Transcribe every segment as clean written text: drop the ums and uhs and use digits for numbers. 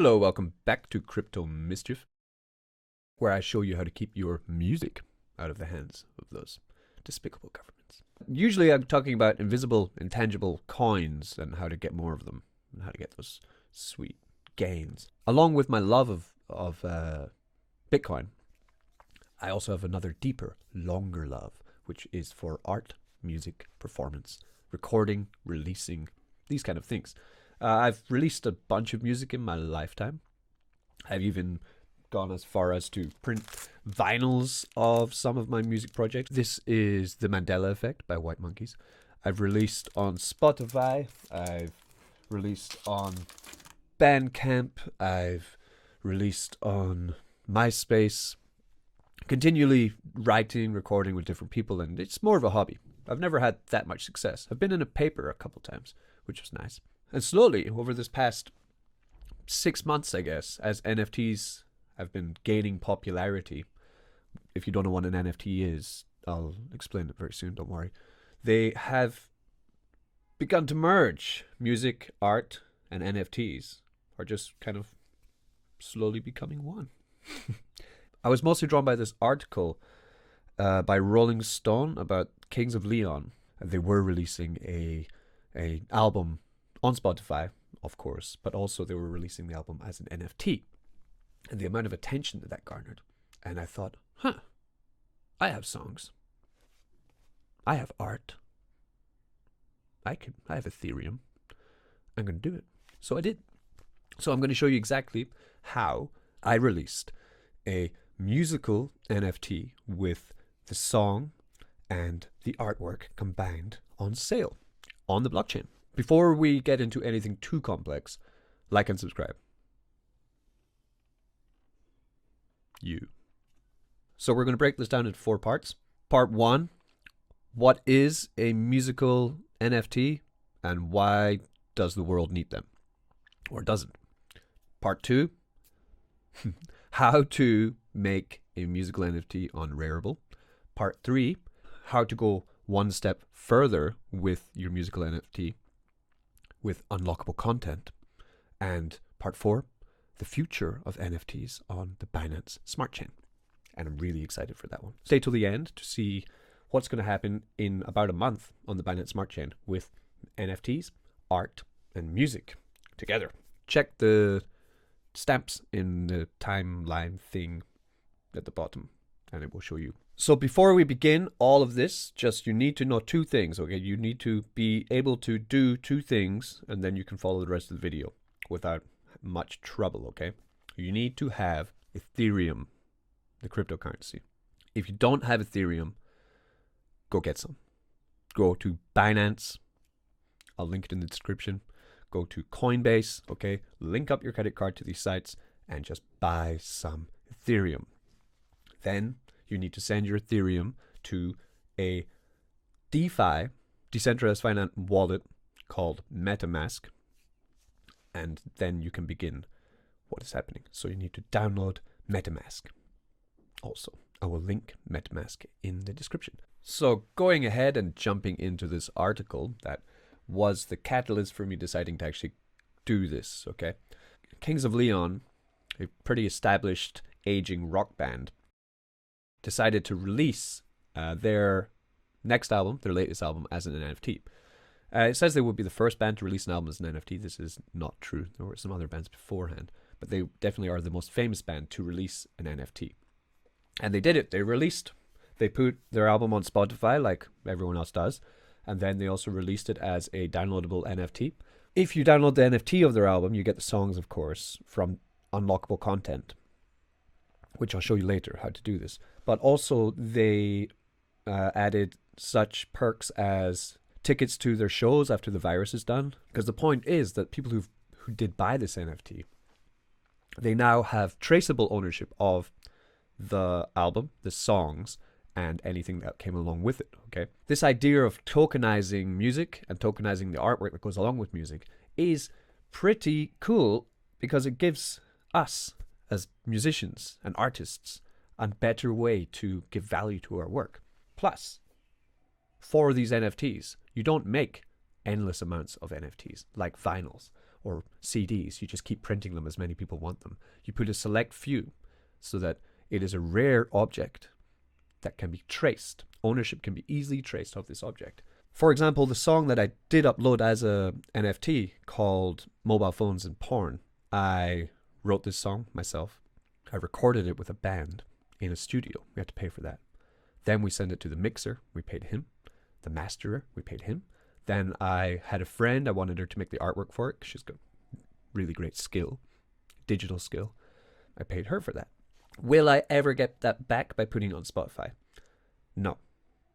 Hello, welcome back to Crypto Mischief, where I show you how to keep your music out of the hands of those despicable governments. Usually I'm talking about invisible, intangible coins and how to get more of them, and how to get those sweet gains. Along with my love of Bitcoin, I also have another deeper, longer love, which is for art, music, performance, recording, releasing, these kind of things. I've released a bunch of music in my lifetime. I've even gone as far as to print vinyls of some of my music projects. This is The Mandela Effect by White Monkeys. I've released on Spotify. I've released on Bandcamp. I've released on MySpace. Continually writing, recording with different people, and it's more of a hobby. I've never had that much success. I've been in a paper a couple times, which was nice. And slowly, over this past 6 months, I guess, as NFTs have been gaining popularity, if you don't know what an NFT is, I'll explain it very soon, don't worry. They have begun to merge. Music, art, and NFTs are just kind of slowly becoming one. I was mostly drawn by this article by Rolling Stone about Kings of Leon. They were releasing a album on Spotify, of course, but also they were releasing the album as an NFT. And the amount of attention that garnered. And I thought, I have songs. I have art. I have Ethereum. I'm going to do it. So I did. So I'm going to show you exactly how I released a musical NFT with the song and the artwork combined on sale on the blockchain. Before we get into anything too complex, like and subscribe. So we're going to break this down into 4 parts. Part 1, what is a musical NFT and why does the world need them? Or doesn't? Part 2, how to make a musical NFT on Rarible. Part 3, how to go one step further with your musical NFT with unlockable content. And part 4, the future of NFTs on the Binance Smart Chain. And I'm really excited for that one. Stay till the end to see what's going to happen in about a month on the Binance Smart Chain with NFTs, art, and music together. Check the stamps in the timeline thing at the bottom and it will show you. So before we begin all of this, you need to know 2 things, okay? You need to be able to do 2 things and then you can follow the rest of the video without much trouble, okay? You need to have Ethereum, the cryptocurrency. If you don't have Ethereum, go get some. Go to Binance. I'll link it in the description. Go to Coinbase, okay? Link up your credit card to these sites and just buy some Ethereum. Then you need to send your Ethereum to a DeFi, decentralized finance wallet called Metamask. And then you can begin what is happening. So you need to download Metamask. Also, I will link Metamask in the description. So going ahead and jumping into this article that was the catalyst for me deciding to actually do this, okay? Kings of Leon, a pretty established aging rock band, decided to release their next album, their latest album, as an NFT. It says they would be the first band to release an album as an NFT. This is not true. There were some other bands beforehand, but they definitely are the most famous band to release an NFT. And they did it. They put their album on Spotify like everyone else does, and then they also released it as a downloadable NFT. If you download the NFT of their album, you get the songs, of course, from unlockable content, which I'll show you later how to do this. But also they added such perks as tickets to their shows after the virus is done. Because the point is that people who did buy this NFT, they now have traceable ownership of the album, the songs, and anything that came along with it, okay? This idea of tokenizing music and tokenizing the artwork that goes along with music is pretty cool because it gives us as musicians and artists a better way to give value to our work. Plus, for these NFTs, you don't make endless amounts of NFTs like vinyls or CDs. You just keep printing them as many people want them. You put a select few so that it is a rare object that can be traced. Ownership can be easily traced of this object. For example, the song that I did upload as a NFT called Mobile Phones and Porn, I wrote this song myself. I recorded it with a band in a studio. We had to pay for that. Then we sent it to the mixer. We paid him. The masterer, we paid him. Then I had a friend. I wanted her to make the artwork for it because she's got really great skill, digital skill. I paid her for that. Will I ever get that back by putting it on Spotify? No.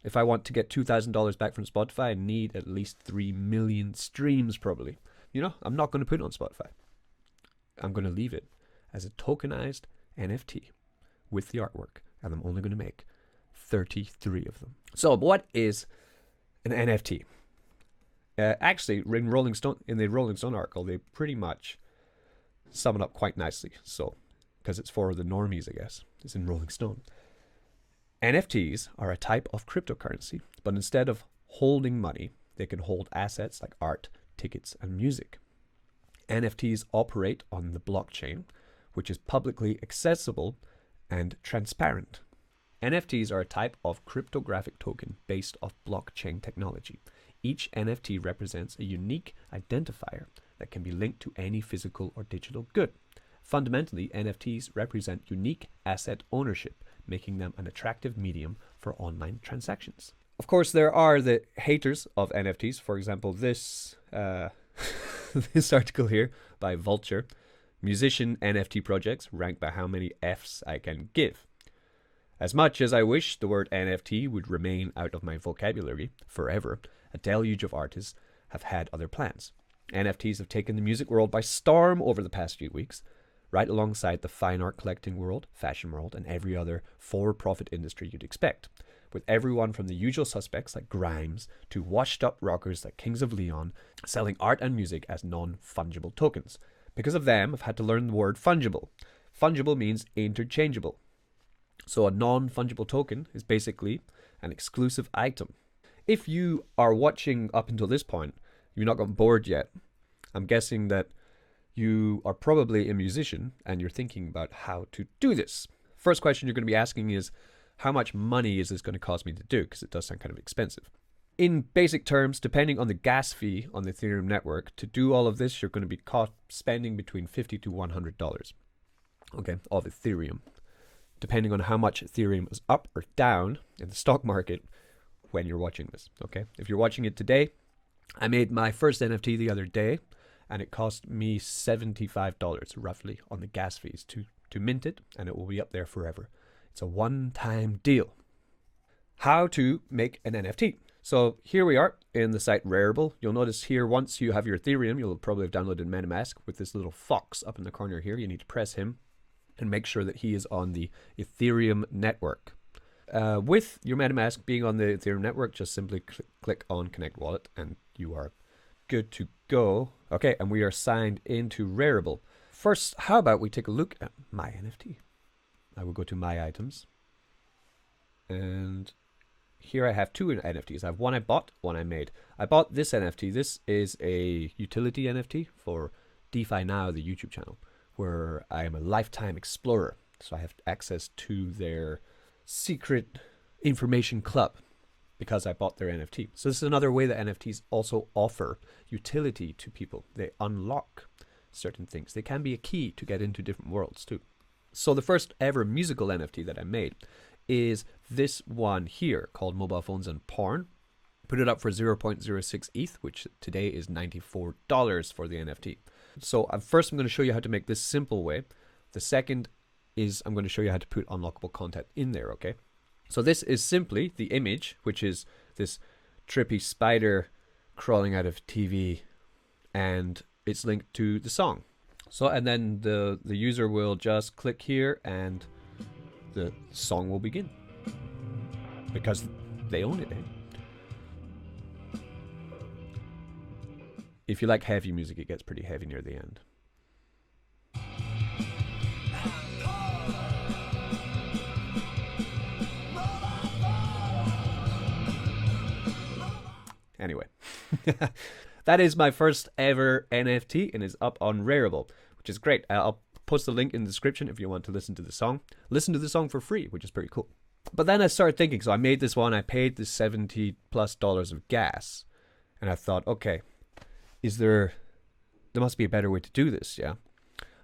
If I want to get $2,000 back from Spotify, I need at least 3 million streams probably. You know, I'm not going to put it on Spotify. I'm going to leave it as a tokenized NFT with the artwork, and I'm only going to make 33 of them. So what is an NFT? Actually, in the Rolling Stone article, they pretty much sum it up quite nicely. So, because it's for the normies, I guess. It's in Rolling Stone. NFTs are a type of cryptocurrency, but instead of holding money, they can hold assets like art, tickets, and music. NFTs operate on the blockchain, which is publicly accessible and transparent. NFTs are a type of cryptographic token based off blockchain technology. Each NFT represents a unique identifier that can be linked to any physical or digital good. Fundamentally, NFTs represent unique asset ownership, making them an attractive medium for online transactions. Of course, there are the haters of NFTs. For example, this this article here by Vulture. Musician NFT projects ranked by how many Fs I can give. As much as I wish the word NFT would remain out of my vocabulary forever, a deluge of artists have had other plans. NFTs have taken the music world by storm over the past few weeks, right alongside the fine art collecting world, fashion world, and every other for-profit industry you'd expect, with everyone from the usual suspects like Grimes to washed-up rockers like Kings of Leon selling art and music as non-fungible tokens. Because of them, I've had to learn the word fungible. Fungible means interchangeable. So a non-fungible token is basically an exclusive item. If you are watching up until this point, you've not gotten bored yet, I'm guessing that you are probably a musician and you're thinking about how to do this. First question you're going to be asking is, how much money is this going to cost me to do? Because it does sound kind of expensive. In basic terms, depending on the gas fee on the Ethereum network, to do all of this, you're going to be spending between $50 to $100, okay, of Ethereum, depending on how much Ethereum is up or down in the stock market when you're watching this, okay? If you're watching it today, I made my first NFT the other day, and it cost me $75 roughly on the gas fees to mint it, and it will be up there forever. It's a one-time deal. How to make an NFT. So here we are in the site Rarible. You'll notice here, once you have your Ethereum, you'll probably have downloaded Metamask with this little fox up in the corner here. You need to press him and make sure that he is on the Ethereum network. With your Metamask being on the Ethereum network, just simply click on Connect Wallet and you are good to go. Okay, and we are signed into Rarible. First, how about we take a look at my NFT? I will go to my items. And here I have two NFTs. I have one I bought, one I made. I bought this NFT. This is a utility NFT for DeFi Now, the YouTube channel, where I am a lifetime explorer. So I have access to their secret information club because I bought their NFT. So this is another way that NFTs also offer utility to people. They unlock certain things. They can be a key to get into different worlds too. So the first ever musical NFT that I made is this one here called Mobile Phones and Porn. Put it up for 0.06 ETH, which today is $94 for the NFT. So first I'm going to show you how to make this simple way. The second is I'm going to show you how to put unlockable content in there, okay? So this is simply the image, which is this trippy spider crawling out of TV, and it's linked to the song. So, and then the user will just click here and the song will begin because they own it, eh? If you like heavy music, it gets pretty heavy near the end. Anyway, that is my first ever NFT and is up on Rarible, which is great. I'll post the link in the description if you want to listen to the song. Listen to the song for free, which is pretty cool. But then I started thinking, so I made this one, I paid the $70+ of gas, and I thought, okay, there must be a better way to do this, yeah?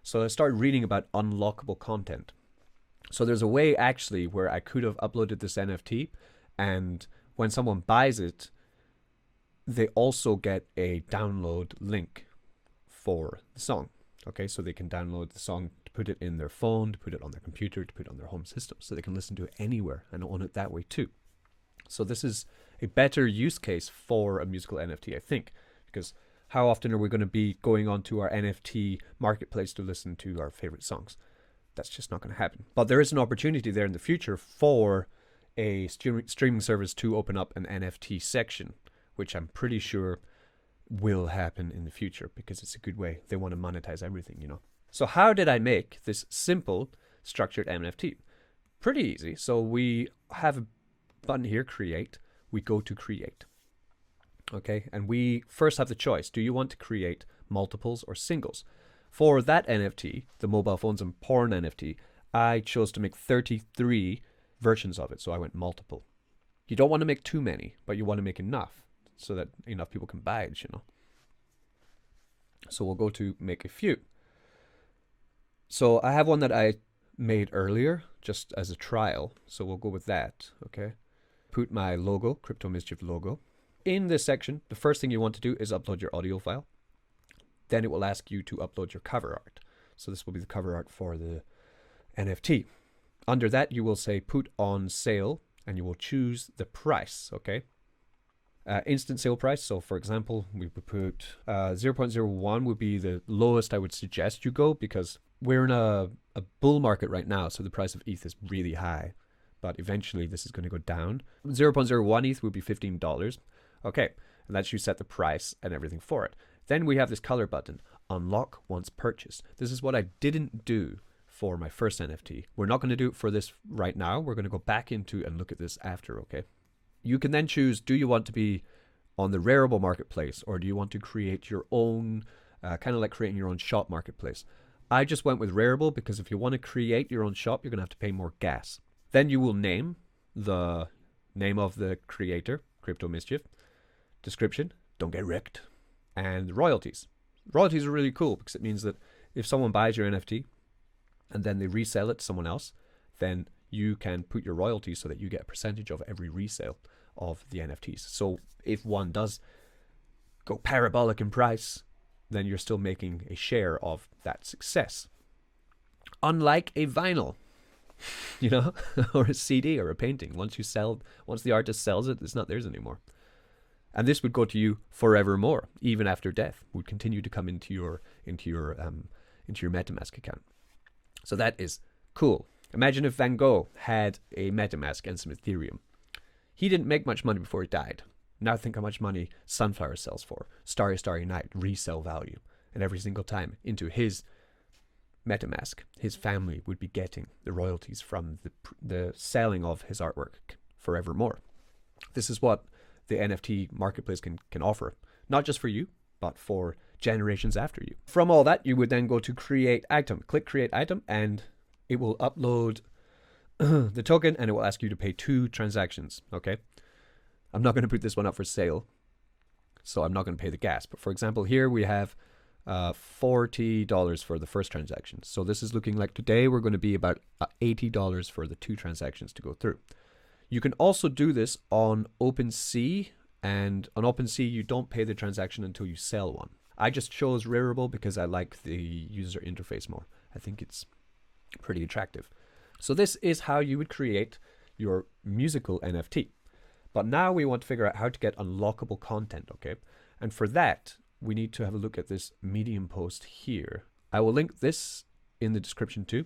So I started reading about unlockable content. So there's a way actually where I could have uploaded this NFT, and when someone buys it, they also get a download link for the song. Okay, so they can download the song to put it in their phone, to put it on their computer, to put it on their home system, so they can listen to it anywhere and own it that way too. So this is a better use case for a musical NFT, I think, because how often are we going to be going onto our NFT marketplace to listen to our favorite songs? That's just not going to happen. But there is an opportunity there in the future for a streaming service to open up an NFT section, which I'm pretty sure will happen in the future because it's a good way. They want to monetize everything, you know. So how did I make this simple structured NFT? Pretty easy. So we have a button here, create. We go to create. Okay, and we first have the choice. Do you want to create multiples or singles? For that NFT, the mobile phones and porn NFT, I chose to make 33 versions of it. So I went multiple. You don't want to make too many, but you want to make enough so that enough people can buy it, you know. So we'll go to make a few. So I have one that I made earlier just as a trial. So we'll go with that, okay. Put my logo, Crypto Mischief logo. In this section, the first thing you want to do is upload your audio file. Then it will ask you to upload your cover art. So this will be the cover art for the NFT. Under that, you will say put on sale, and you will choose the price, okay? Instant sale price. So for example, we would put 0.01 would be the lowest I would suggest you go, because we're in a bull market right now. So the price of ETH is really high, but eventually this is going to go down. 0.01 ETH would be $15. Okay, and that's you set the price and everything for it. Then we have this color button, unlock once purchased. This is what I didn't do for my first NFT. We're not going to do it for this right now. We're going to go back into and look at this after, okay? You can then choose, do you want to be on the Rarible marketplace, or do you want to create your own, kind of like creating your own shop marketplace? I just went with Rarible because if you want to create your own shop, you're going to have to pay more gas. Then you will name the name of the creator, Crypto Mischief, description, don't get wrecked, and royalties. Royalties are really cool because it means that if someone buys your NFT and then they resell it to someone else, then you can put your royalties so that you get a percentage of every resale of the NFTs. So if one does go parabolic in price, then you're still making a share of that success. Unlike a vinyl, you know, or a CD or a painting. Once the artist sells it, it's not theirs anymore. And this would go to you forevermore, even after death. Would continue to come into your Metamask account. So that is cool. Imagine if Van Gogh had a Metamask and some Ethereum. He didn't make much money before he died. Now think how much money Sunflower sells for. Starry, Starry Night, resale value. And every single time into his Metamask, his family would be getting the royalties from the selling of his artwork forevermore. This is what the NFT marketplace can offer. Not just for you, but for generations after you. From all that, you would then go to create item. Click create item, and it will upload the token, and it will ask you to pay 2 transactions, okay? I'm not going to put this one up for sale, so I'm not going to pay the gas. But for example, here we have $40 for the first transaction. So this is looking like today we're going to be about $80 for the 2 transactions to go through. You can also do this on OpenSea, and on OpenSea you don't pay the transaction until you sell one. I just chose Rarible because I like the user interface more. I think it's pretty attractive. So this is how you would create your musical NFT. But now we want to figure out how to get unlockable content, okay? And for that, we need to have a look at this Medium post here. I will link this in the description too,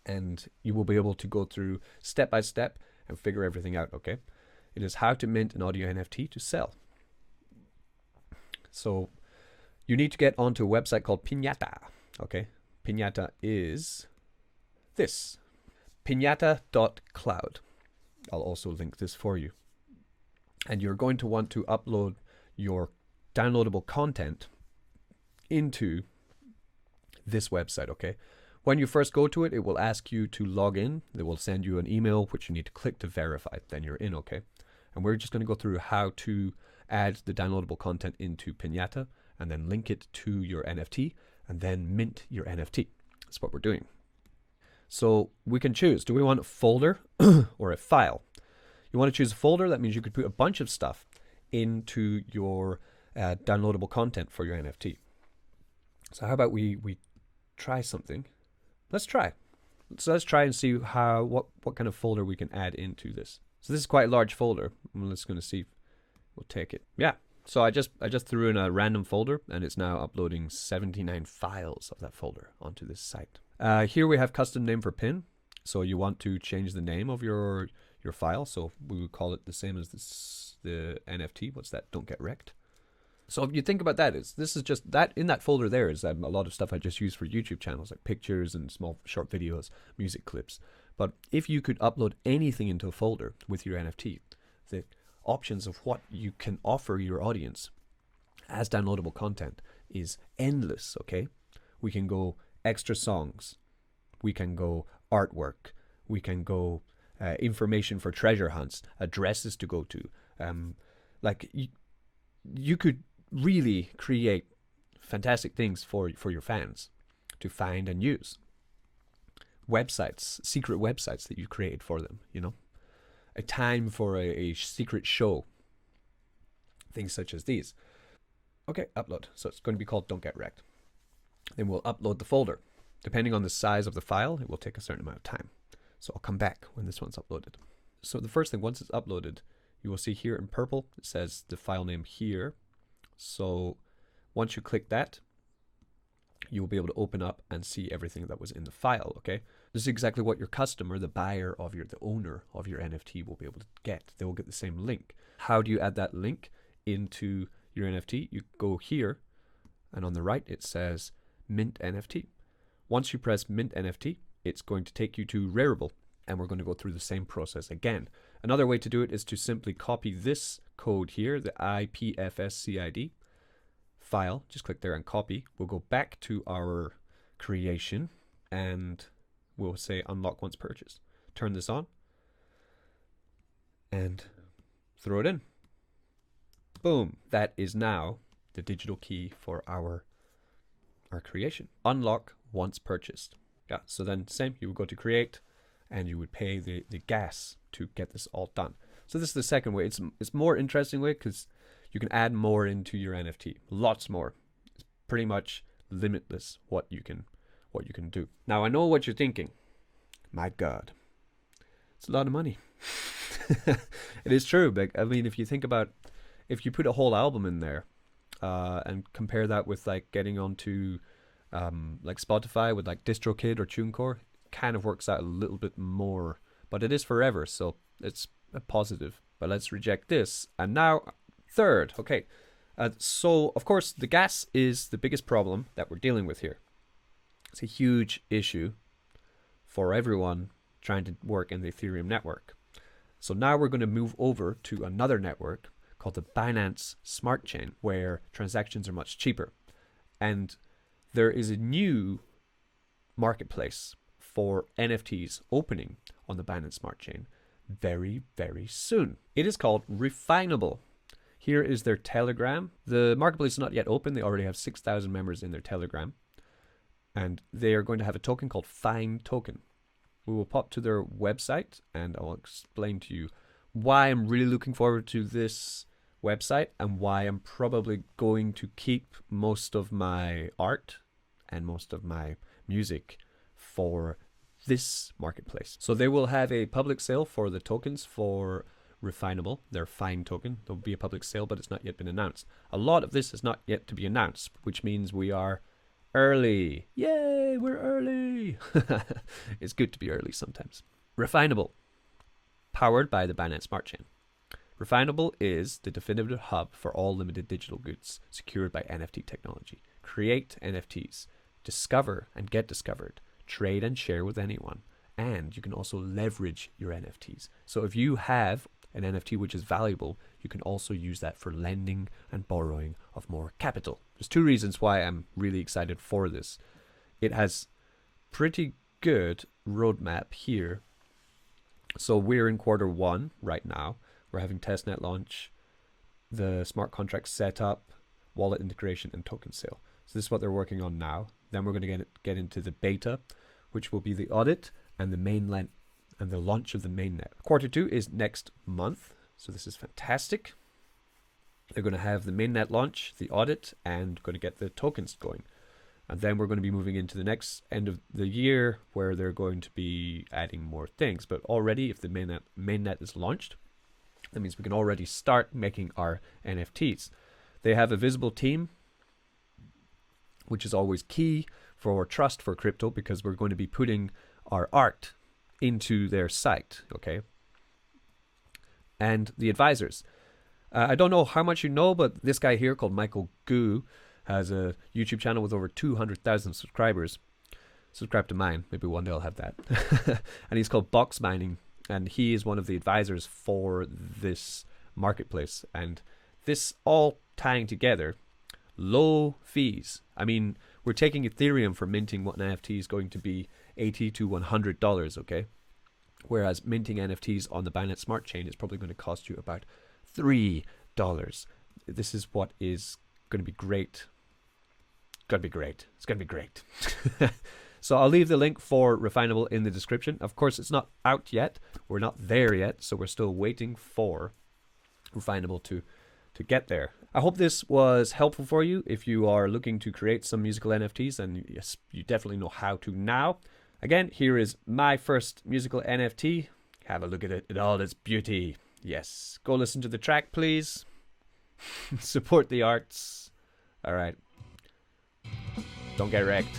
and you will be able to go through step by step and figure everything out, okay? It is how to mint an audio NFT to sell. So you need to get onto a website called Pinata, okay? Pinata is this, pinata.cloud. I'll also link this for you. And you're going to want to upload your downloadable content into this website, okay? When you first go to it, it will ask you to log in. It will send you an email, which you need to click to verify. Then you're in, okay? And we're just going to go through how to add the downloadable content into Pinata and then link it to your NFT and then mint your NFT. That's what we're doing. So we can choose, do we want a folder or a file? You want to choose a folder. That means you could put a bunch of stuff into your downloadable content for your NFT. So how about we try something? Let's try. So let's try and see what kind of folder we can add into this. So this is quite a large folder. I'm just going to see. We'll take it. Yeah. So I just threw in a random folder, and it's now uploading 79 files of that folder onto this site. Here we have custom name for pin. So you want to change the name of your file. So we would call it the same as the NFT. What's that? Don't get wrecked. So if you think about that, this is just that in that folder there is a lot of stuff I just use for YouTube channels, like pictures and small short videos, music clips. But if you could upload anything into a folder with your NFT, the options of what you can offer your audience as downloadable content is endless, okay? We can go extra songs, we can go artwork, we can go information for treasure hunts, addresses to go to. Like you could really create fantastic things for your fans to find and use. Websites, secret websites that you create for them, you know, a time for a secret show, things such as these. Okay, upload. So it's going to be called Don't Get Wrecked. Then we'll upload the folder. Depending on the size of the file, it will take a certain amount of time. So I'll come back when this one's uploaded. So the first thing, once it's uploaded, you will see here in purple, it says the file name here. So once you click that, you will be able to open up and see everything that was in the file, okay? This is exactly what your customer, the buyer of the owner of your NFT will be able to get. They will get the same link. How do you add that link into your NFT? You go here, and on the right it says Mint NFT. Once you press Mint NFT, it's going to take you to Rarible, and we're going to go through the same process again. Another way to do it is to simply copy this code here, the IPFSCID file. Just click there and copy. We'll go back to our creation and we'll say unlock once purchased. Turn this on and throw it in. Boom. That is now the digital key for our creation. Unlock once purchased. Yeah, so then same, you would go to create and you would pay the gas to get this all done. So this is the second way. It's more interesting way because you can add more into your NFT. Lots more. It's pretty much limitless what you can do. Now I know what you're thinking. My God, it's a lot of money. It is true, but I mean, if you think about, if you put a whole album in there, and compare that with like getting onto like Spotify with like DistroKid or TuneCore, kind of works out a little bit more, but it is forever, so it's a positive. But let's reject this. And now third, okay. So of course the gas is the biggest problem that we're dealing with here. It's a huge issue for everyone trying to work in the Ethereum network. So now we're going to move over to another network called the Binance Smart Chain, where transactions are much cheaper. And there is a new marketplace for NFTs opening on the Binance Smart Chain very, very soon. It is called Refinable. Here is their Telegram. The marketplace is not yet open. They already have 6,000 members in their Telegram. And they are going to have a token called Fine Token. We will pop to their website and I'll explain to you why I'm really looking forward to this website and why I'm probably going to keep most of my art and most of my music for this marketplace. So they will have a public sale for the tokens for Refinable, their Fine token. There'll be a public sale, but it's not yet been announced. A lot of this is not yet to be announced, which means we are early. Yay, we're early. It's good to be early sometimes. Refinable, powered by the Binance Smart Chain. Refinable is the definitive hub for all limited digital goods secured by NFT technology. Create NFTs, discover and get discovered, trade and share with anyone, and you can also leverage your NFTs. So if you have an NFT which is valuable, you can also use that for lending and borrowing of more capital. There's two reasons why I'm really excited for this. It has pretty good roadmap here. So we're in Q1 right now. We're having testnet launch, the smart contract setup, wallet integration, and token sale. So this is what they're working on now. Then we're going to get into the beta, which will be the audit and the mainnet and the launch of the mainnet. Q2 is next month, so this is fantastic. They're going to have the mainnet launch, the audit, and going to get the tokens going. And then we're going to be moving into the next end of the year where they're going to be adding more things. But already, if the mainnet is launched, that means we can already start making our NFTs. They have a visible team, which is always key for trust for crypto, because we're going to be putting our art into their site, okay? And the advisors. I don't know how much you know, but this guy here called Michael Gu has a YouTube channel with over 200,000 subscribers. Subscribe to mine. Maybe one day I'll have that. And he's called Box Mining, and he is one of the advisors for this marketplace. And this all tying together, low fees. I mean, we're taking Ethereum for minting one NFT is going to be $80 to $100, okay? Whereas minting NFTs on the Binance Smart Chain is probably going to cost you about $3. This is what is going to be great. It's going to be great. It's going to be great. So I'll leave the link for Refinable in the description. Of course, it's not out yet. We're not there yet, so we're still waiting for Refinable to get there. I hope this was helpful for you if you are looking to create some musical NFTs, and yes, you definitely know how to now. Again, here is my first musical NFT. Have a look at it in all its beauty. Yes, go listen to the track, please. Support the arts. All right. Don't get wrecked.